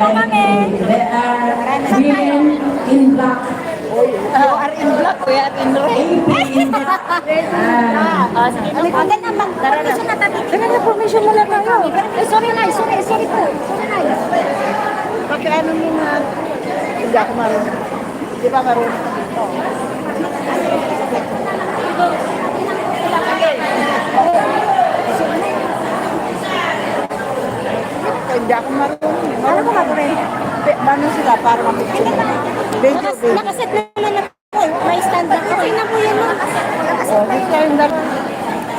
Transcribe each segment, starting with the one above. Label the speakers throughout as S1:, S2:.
S1: kami.
S2: There are women in black.
S1: You are in black, we are in red. Agad naman. Permission na tabi. Ganun na permission mo lang tayo. Sorry na, sorry po. Sorry na.
S3: Pakiano mo nga. Hindi ako marunong. Di ba marunong? Hindi ako marunong.
S1: Ano ko marunong?
S3: Paano sila para makikita? Video.
S1: Nakaset naman na po. May stand na po. Okay na po yan.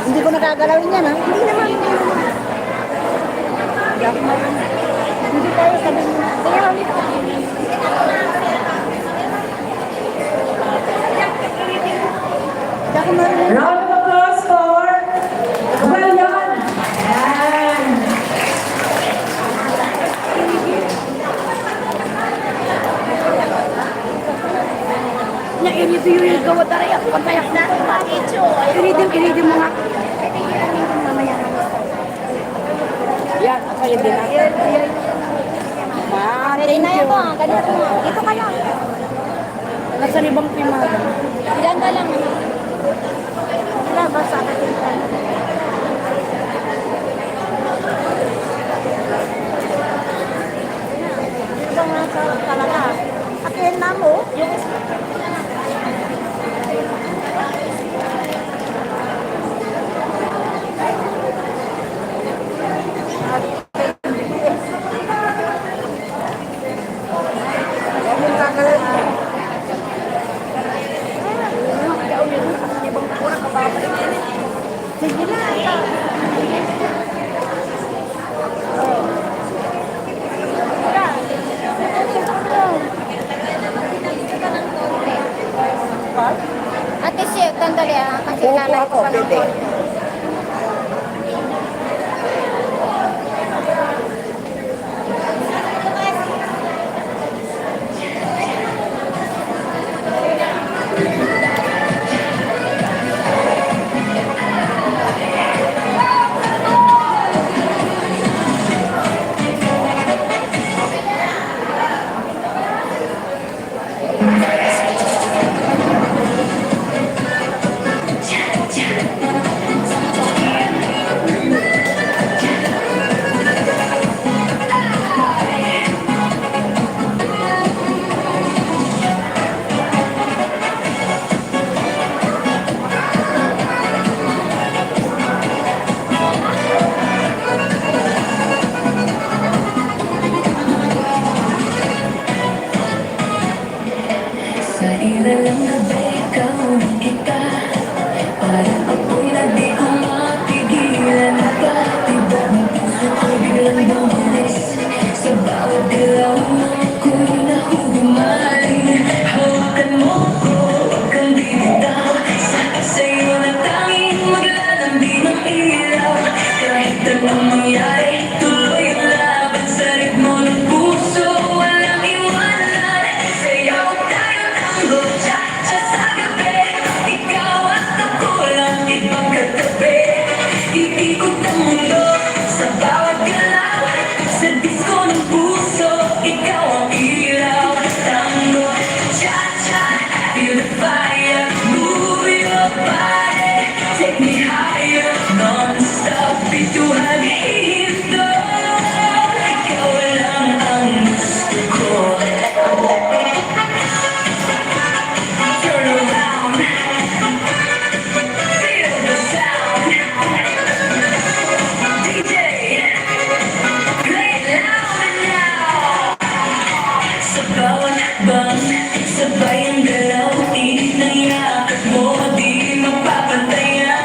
S3: Hindi ko nakagalawin yan, ha?
S1: Hindi naman.
S3: Hindi ako marunong. Hindi tayo sabi mo.
S1: Kaya ulit po.
S3: Hindi ako marunong.
S2: Round of applause for William. Ayan.
S1: Nya ini yung gawa tayo. Pagkayak na. Iridim mo nga. Mamaya.
S3: Yan, ako yung dinakit.
S1: Ready na yan po. Ganito po. Dito ka lang.
S3: Nasa libang primado.
S1: Diyan ka lang. Wala ba sa akin? Ito nga sa talaga. Akin na mo. Yung sige na. Ate siya, tandali kasi nanay ko pa lang.
S4: Sa ilalim na ba ikaw kita? Parang apoy na di ko mapigilan pa. Diba ang puso ko biglang bumalis? Sa bawat galaw mo ako'y nahuhumaling. Hawakan mo ko, huwag kang bibitaw. Sa'yo na tanging maglalambing ng ilaw. Kahit anong mangyari, tuloy ang laban sa ritmo ng puso. Walang iwanan, sayaw tayo tango, cha-cha sa gabi. Ikaw at ako lang ibang katabi. Iikot ang mundo sa bawat galaw. Sa disco ng puso, ikaw ang ilaw. Tango, cha-cha, feel the fire. Move your body, take me higher. Non-stop, bituhan hito. Ikaw lang ang gusto ko. Turn around, feel the sound. DJ, play it loud and loud. Sa bawat hakbang, sabay ang galaw. Init ng yakap mo, di mapapantayan.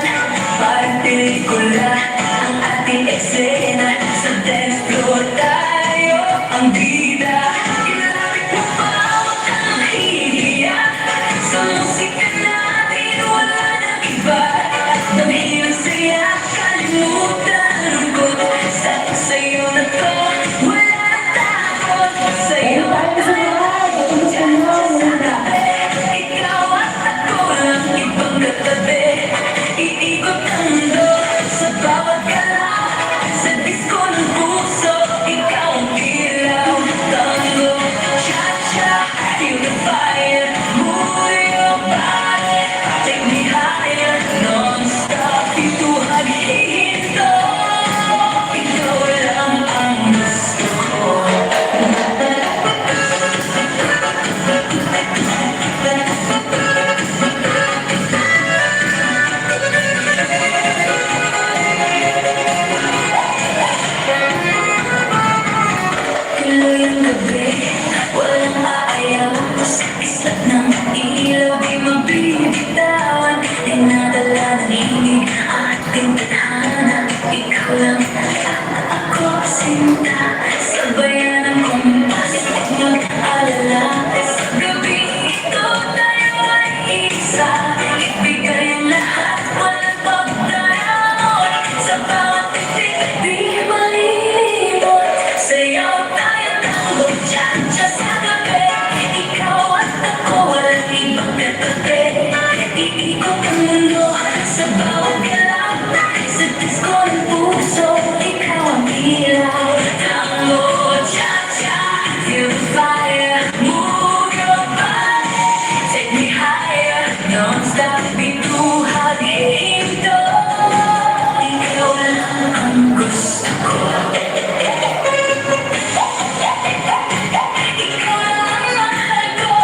S4: Parang pelikula ang ating eksena. Sa dance floor tayo ang bida. Ilapit mo pa, huwag kang hihiya. Sa musika natin, wala nang iba. Damhin ang saya, kalimutan ang lungkot. Sa'yo na to, wala nang takot. Sa'yo na ikaw at ako lang ibang katabi. Iikot ang mundo sa bawat galaw. Sa disco ng puso, ikaw ang ilaw. Diyan sa gabi, ikaw at ako walang ibang katabi. Iikot ang mundo sa bawat galaw. Sa disko ng puso, ikaw ang ilaw. Tango, cha-cha, feel the fire. Move your body, take me higher. Non-stop bituhan, hinto. Ikaw lang ang gusto ko. Ikaw lang ang mahal ko.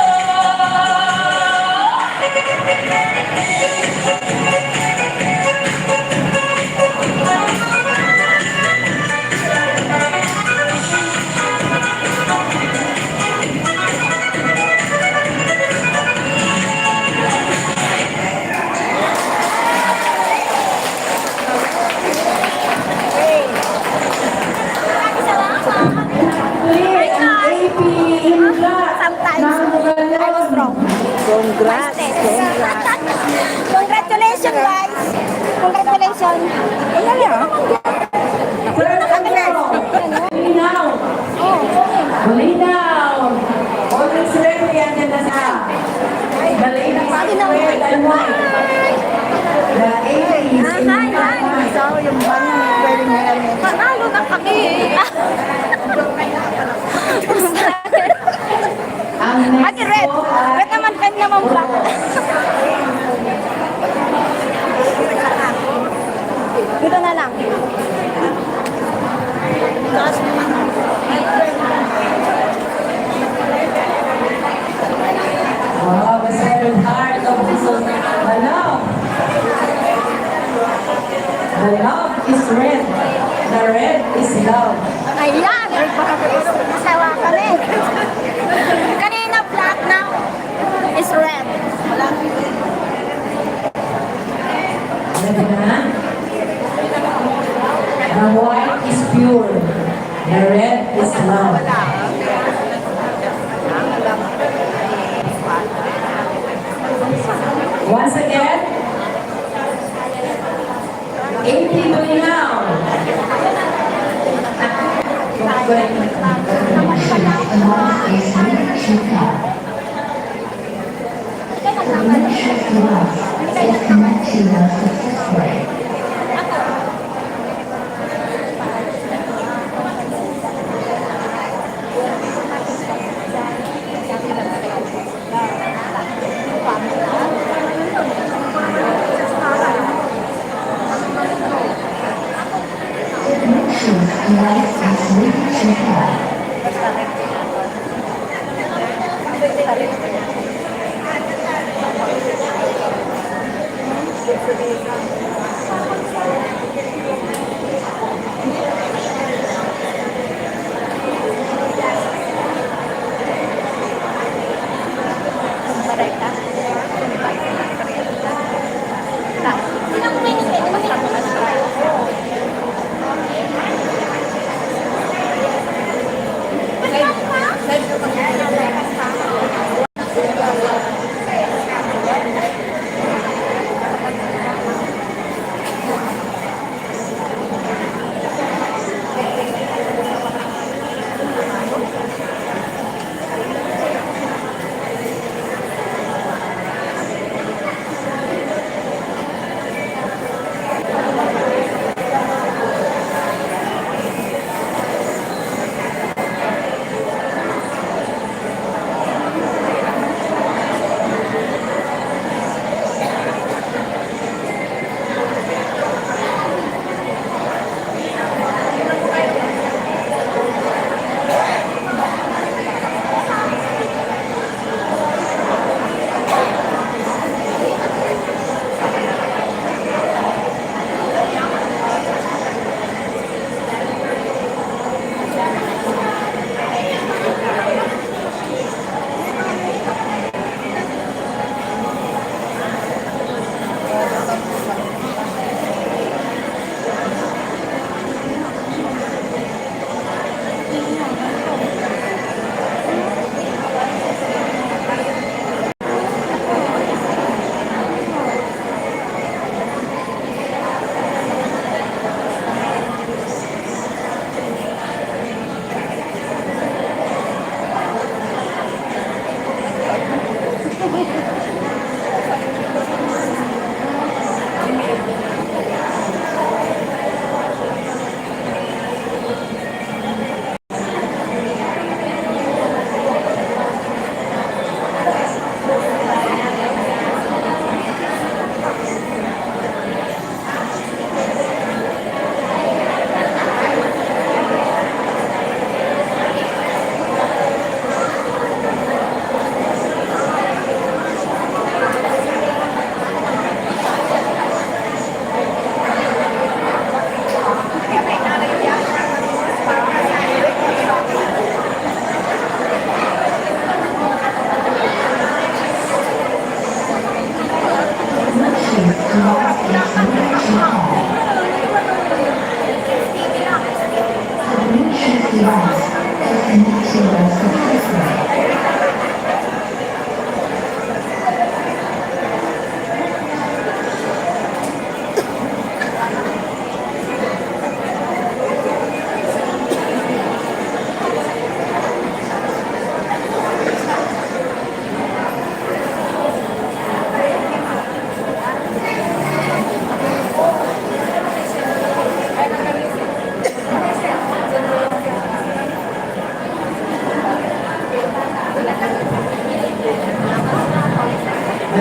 S2: Please, ang AP in black.
S1: Sometimes,
S2: Ng
S1: I was wrong.
S3: Congrats. Congrats.
S1: Congratulations, guys. Congratulations. Ang galing, ah.
S2: Malinaw. Malinaw. Always ready yan na sa malinaw. Red and white. The AP is in
S1: Hi,
S2: black.
S1: hi.
S3: So, yung bang pwedeng helmet.
S1: Panalo na kami.
S2: Ang
S1: Ate
S2: next
S1: Red.
S2: po ay
S1: Red naman, red naman black. Dito na lang.
S2: wow, the Sacred Heart of Jesus. The love. The love is red. The red is love.
S1: Ayan. Masawa kami. Kanina black, now is red.
S2: Ready na? The white is pure. The red is love. Once again. 80 now.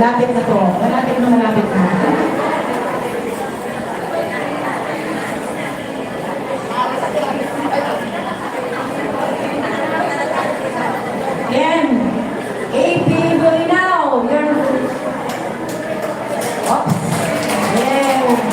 S2: Malapit na to. Malapit na malapit na. Yan. AP Bulinaw. You're... Oh. Yeah.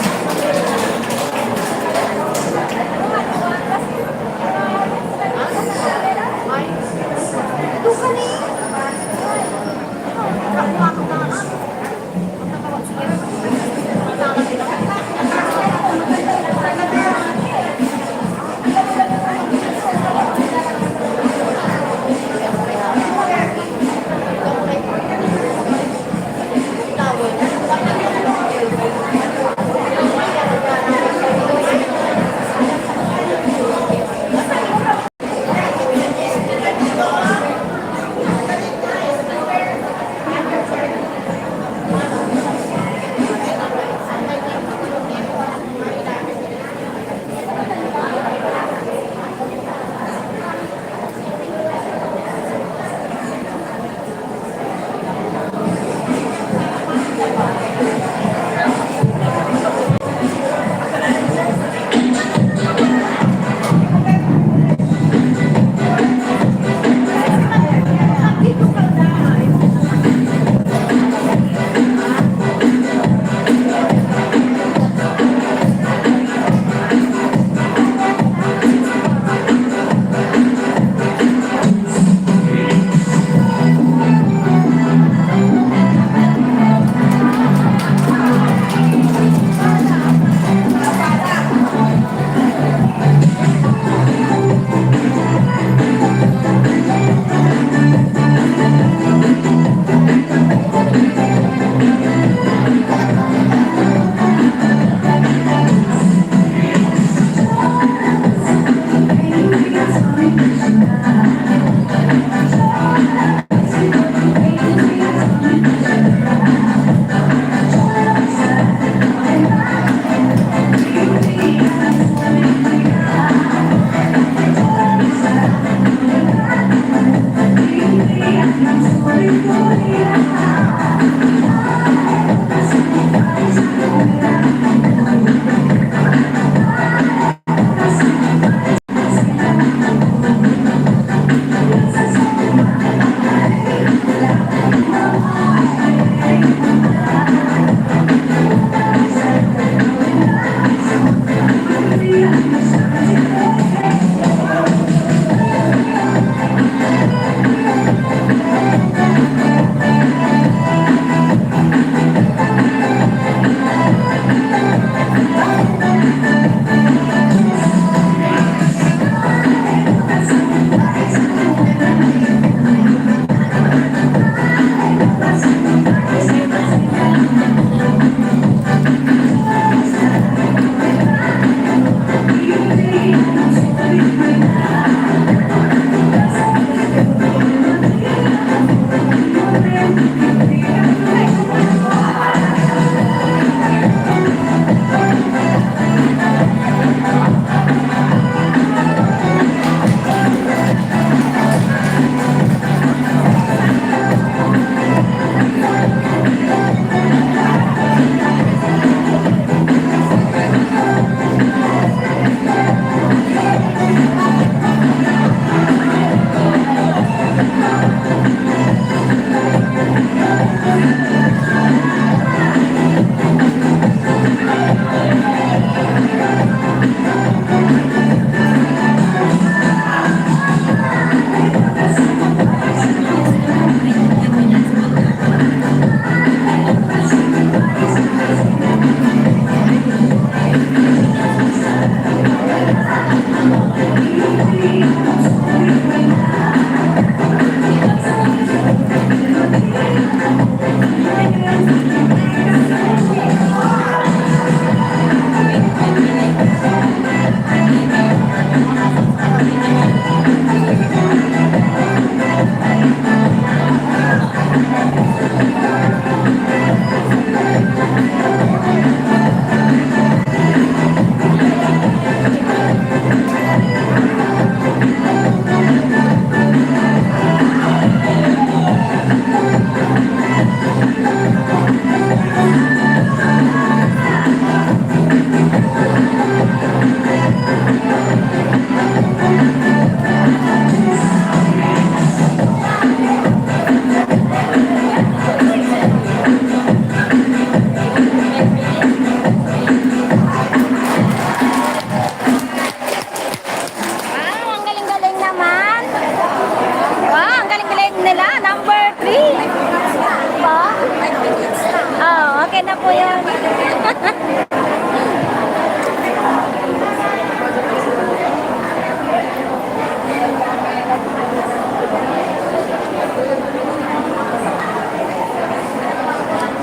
S1: akin na po yan.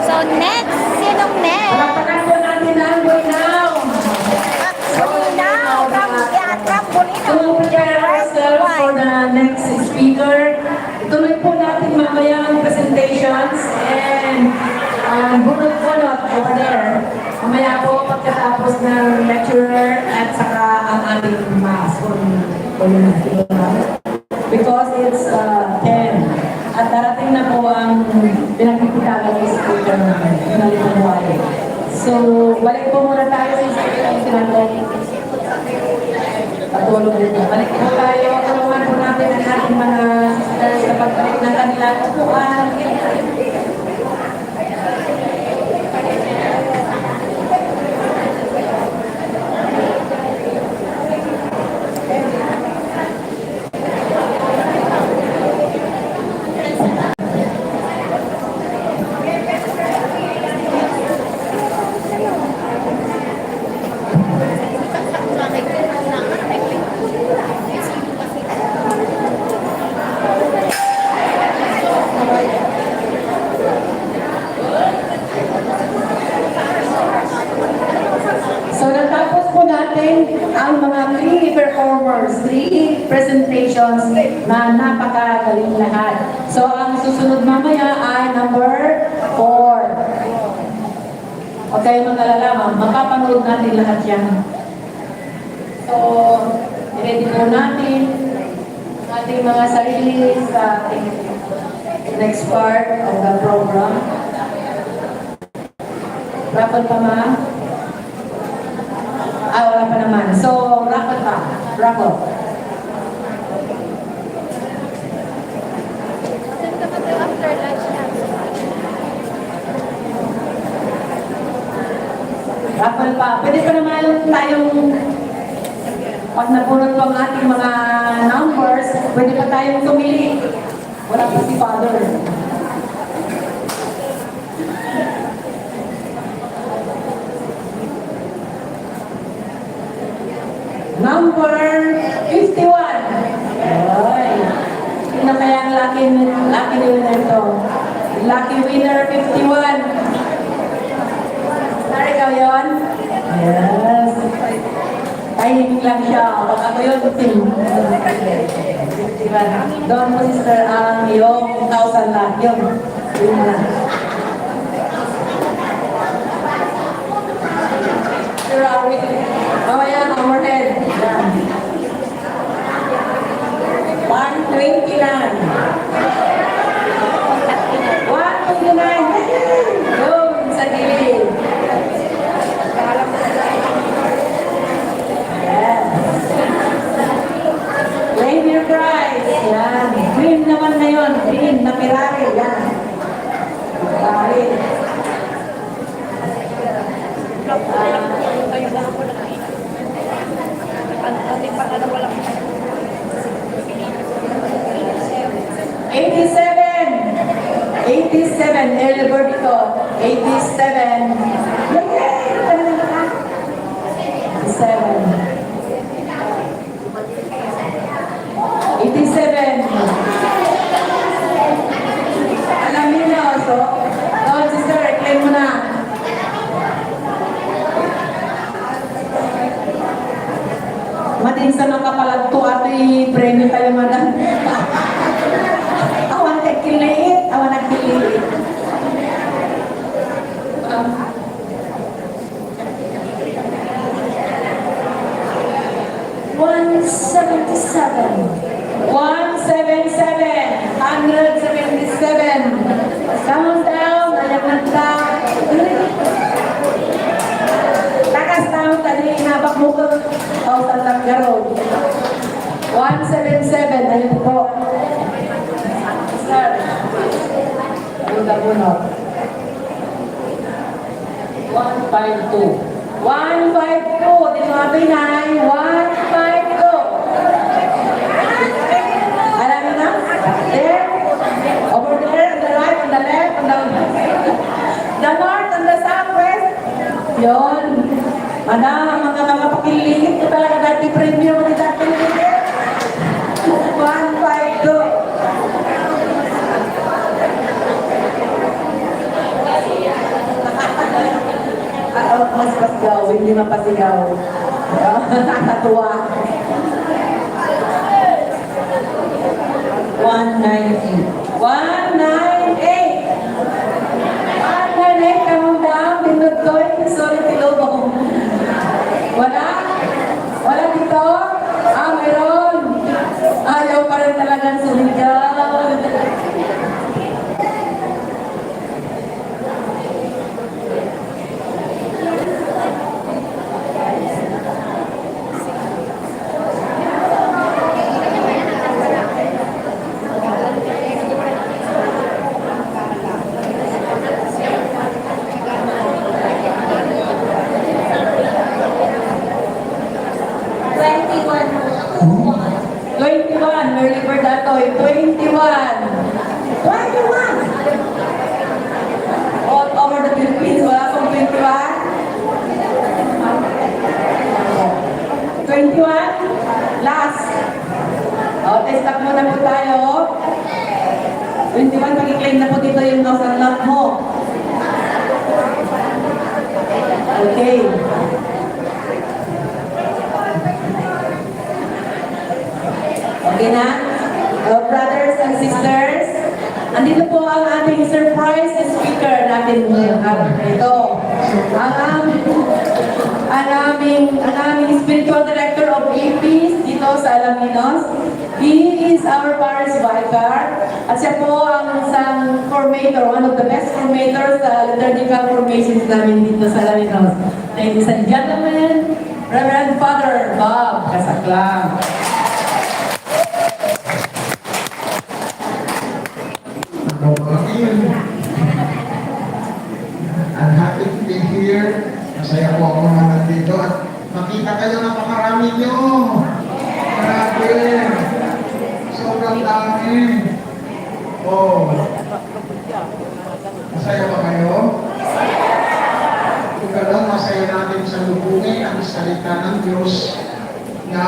S1: So next, sinong next?
S2: Palakpakan po natin ang Bulinaw.
S1: Bulinaw, from Bulinaw.
S2: To prepare ourselves for the next speaker, tuloy po natin mamaya ang presentations and bunot-bunot over there. Mamaya po pagkatapos ng lecturer at saka ang ating mass because it's 10 at darating na po ang pinagpipitagan ng speaker namin na Lipunuay. So, balik po muna tayo sa speaker. Patulong din. Balik po tayo. Tulungan po natin ang ating mga sisters sa pagbalik ng kanilang upuan. So natapos po natin ang mga 3 performers, 3 presentations na napakagaling lahat. So ang susunod mamaya ay number 4. Huwag kayong mag-alala, mapapanood natin lahat yan. So, ready po natin ang ating mga sarili sa ating next part of the program. Raffle pa ma? Wala pa naman. So, raffle pa. Raffle. Raffle pa. Pwede pa naman tayong pag napunod po ang ating mga numbers, pwede pa tayong tumili. Wala pa si Father. Number 51. Ay. Sino kaya ang lucky winner to? Lucky winner 51. Sorry, ikaw yun? Yes. Tahimik lang siya. Pag ako yun, diba? Doon mo, sister, ang iyong 1,000 lang. Yun. Yun lang. Sure, are we? Mamaya, overhead. Yan. 120 lang. 129. Yun, sa gilid. Claim your prize. Yan. Green naman na yun. Green na Ferrari. Yan. Ferrari. $87. Early bird ito. 87. 87. Alam niyo, so, sister, claim mo na. Matinsan ang kapalagto at i-premyo tayo, madam. Awan nagkiliit. Awan nagkiliit. 177. 177. 177. Count down. Anak-nagta. Takas down. Tali, nabak mo ko. Kautan lang garod. 177. Ayun po. Sir. Bunot. 152. 152. Di mga Pinay. 152. Alam mo na? There. Over there. On the right. On the left. On the north. On the south. Ada, mga nakapakilingit ko talaga dati premium ni dati lilit. 152. Mas pasigaw, hindi mapasigaw. Nakakatuwa. 198. 198! 198, come down. Pinod ko eh. Sorry, tilubong. Wala? Wala dito? Meron. Ayaw pa rin talagang sumigaw. Merly Berdatoy, 21. 21! All over the Philippines, wala pong 21? 21? Last. Test up muna po tayo. 21, pag-claim na po dito yung nose and lock mo. Okay. Okay na? Brothers and sisters, andito po ang ating surprise speaker natin ngayong araw na ito. Ang aming spiritual director of APs dito sa Alaminos. He is our parish vicar at siya po ang isang formator, one of the best formators sa liturgical formations namin dito sa Alaminos. Ladies and gentlemen, Reverend Father Bob Casaclang.
S5: I'm happy to be here. Masaya po ako na nandito at makita kayo napakarami nyo. Grabe. Sobrang dami. Oh. Masaya ba kayo? Kung gano'n, masaya natin sa lubungin ang salita ng Diyos na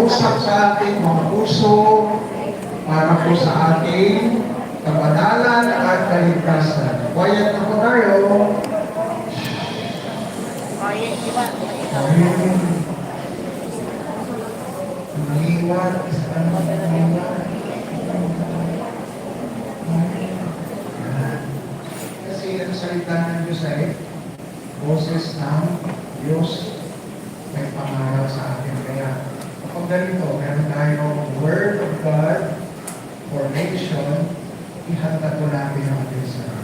S5: usap sa ating mga puso para po sa ating kabanalan at kaligtasan. Quiet na po tayo. Nangiwan. Kasi ang salita ng Diyos ay boses ng Diyos may pangaral sa atin. Kaya kapag ganito, meron tayong Word of God formation, ihanda po natin ang ating sarili.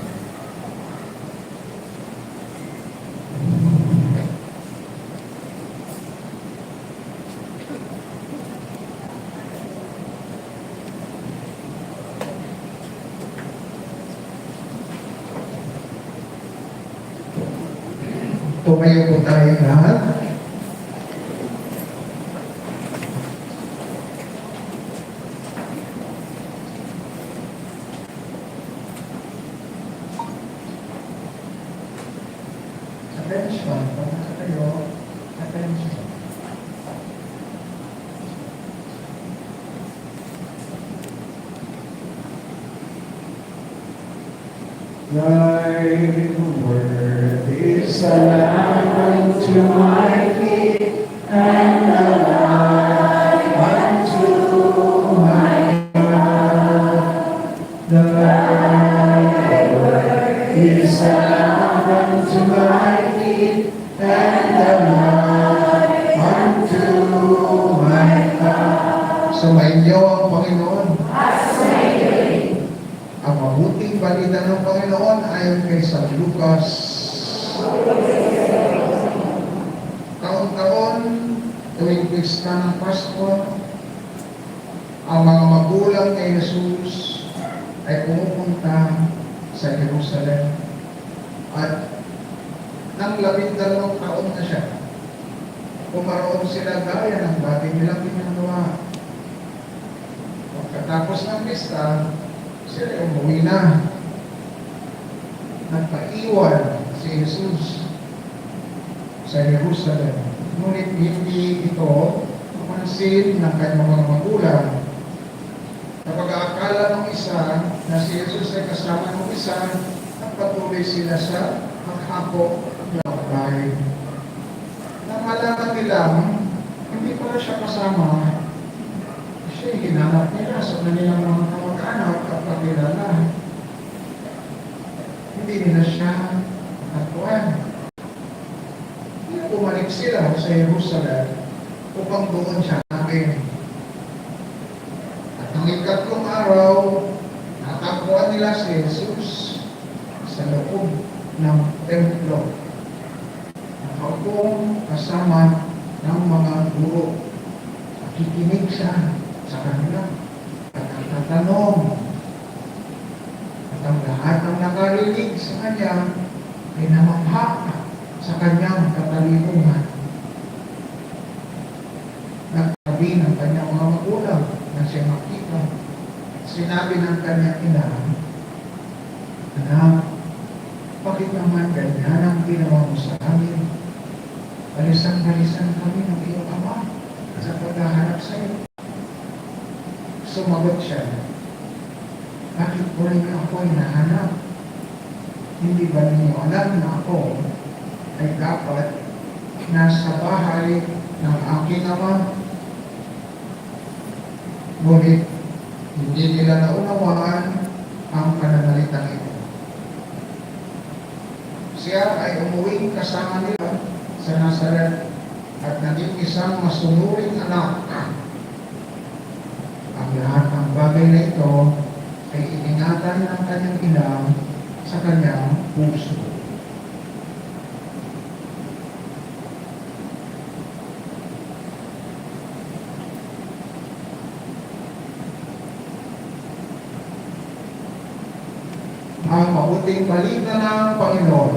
S5: Tumayo po tayo lahat. Attention, pagkaka tayo, attention. Thy word is a lamp unto my feet and a light unto my path. Thy word is a lamp unto my feet and a light unto my path. Sumainyo ang Panginoon. Ang mabuting balita ng Panginoon ayon kay San Lucas. Taon-taon, tuwing pista ng Pasko, ang mga magulang ni Jesus ay pumupunta sa Jerusalem. At nang 12 taon na siya, pumaroon sila gaya ng dati nilang ginagawa. Pagkatapos ng pista, sila umuwi na. Nagpaiwan si Jesus sa sa Jerusalem. Ngunit hindi ito mapansin ng kanyang mga magulang. Kapag akala ng isa na si Jesus ay kasama ng isa, nagpatuloy sila sa maghapok ng bahay. Nang malaman nilang hindi pala siya kasama, siya'y hinanap nila sa kanilang mga kamag-anak at pagkilala. Hindi nila siya natagpuan. Bumalik sila sa Jerusalem upang doon siya namin. At ang ikatlong araw, natagpuan nila si Jesus sa loob ng templo. Nakaupo kasama ng mga guro. Nakikinig siya sa kanila. At nagtatanong. At ang lahat ng nakarinig sa kanya ay namamha sa kanyang katalinuhan. Nagsabi ng kanyang mga magulang na siya makita. Sinabi ng kanyang ina, "Anak, bakit naman ganyan ang ginawa mo sa amin? Balisan-balisan kami ng iyong ama sa paghahanap sa iyo." Sumagot siya, "Bakit po rin ako ay nahanap? Hindi ba ninyo alam na ako ay dapat nasa bahay ng aking ama?" Ngunit hindi nila naunawaan ang pananalitang ito. Siya ay umuwi kasama nila sa Nazaret at naging isang masunuring anak. Ang lahat ng bagay na ito ay iningatan ng kanyang ina sa kanyang puso. Ang mabuting balita ng Panginoon.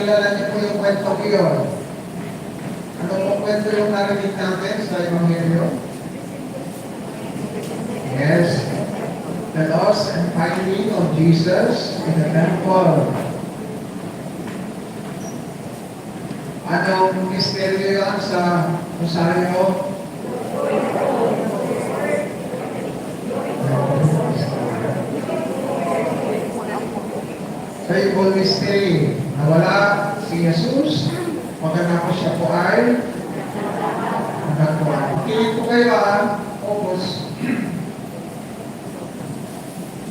S5: Kilala niyo po yung kwento ko yun. Ano po kwento yung narinig natin sa Ebanghelyo? Yes. The loss and finding of Jesus in the temple. Anong misteryo yan sa Rosario? Triple mystery. Nawala si Jesus, pagkatapos siya po ay nagatuan. Kinig po kayo focus.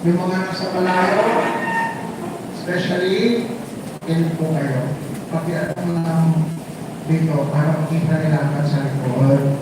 S5: Yung mga nasa malayo, especially, kinig po kayo. Pati at mga dito para makita nila ang sa likod.